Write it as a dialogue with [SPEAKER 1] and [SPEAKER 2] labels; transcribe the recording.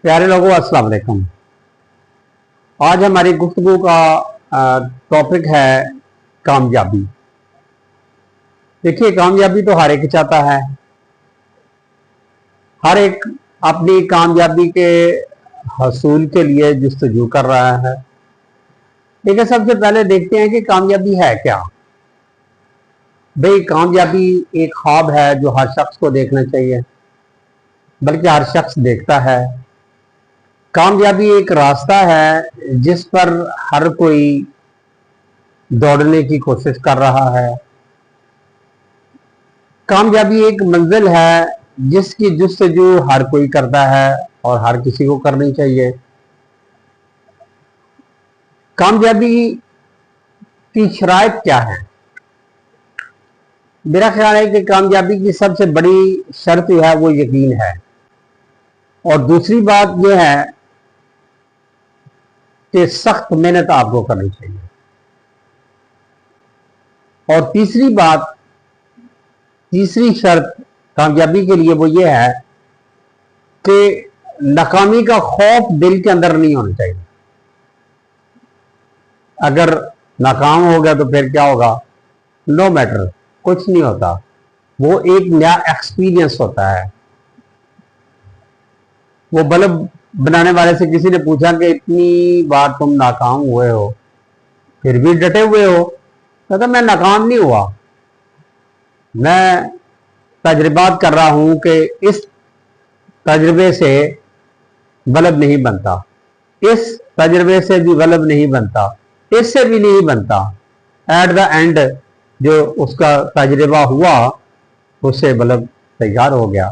[SPEAKER 1] प्यारे लोगों, अस्सलाम वालेकुम। आज हमारी गुफ्तगू का टॉपिक है कामयाबी। देखिए, कामयाबी तो हर एक चाहता है, हर एक अपनी कामयाबी के हसूल के लिए जस्तजू कर रहा है। लेकिन सबसे पहले देखते हैं कि कामयाबी है क्या। भाई, कामयाबी एक ख्वाब है जो हर शख्स को देखना चाहिए, बल्कि हर शख्स देखता है। कामयाबी एक रास्ता है जिस पर हर कोई दौड़ने की कोशिश कर रहा है। कामयाबी एक मंजिल है जिसकी जस्तजू हर कोई करता है और हर किसी को करनी चाहिए। कामयाबी की शराइत क्या है? मेरा ख्याल है कि कामयाबी की सबसे बड़ी शर्त जो है वो यकीन है, और दूसरी बात यह है कि सख्त मेहनत आपको करनी चाहिए, और तीसरी शर्त कामयाबी के लिए वो ये है कि नाकामी का खौफ दिल के अंदर नहीं होना चाहिए। अगर नाकाम हो गया तो फिर क्या होगा? नो मैटर, कुछ नहीं होता, वो एक नया एक्सपीरियंस होता है। वो बल्ब बनाने वाले से किसी ने पूछा कि इतनी बार तुम नाकाम हुए हो फिर भी डटे हुए हो। कहता मैं नाकाम नहीं हुआ, मैं तजर्बात कर रहा हूं कि इस तजर्बे से बल्ब नहीं बनता, इस तजर्बे से भी बल्ब नहीं बनता, इससे भी नहीं बनता। एट द एंड जो उसका तजर्बा हुआ उससे बल्ब तैयार हो गया।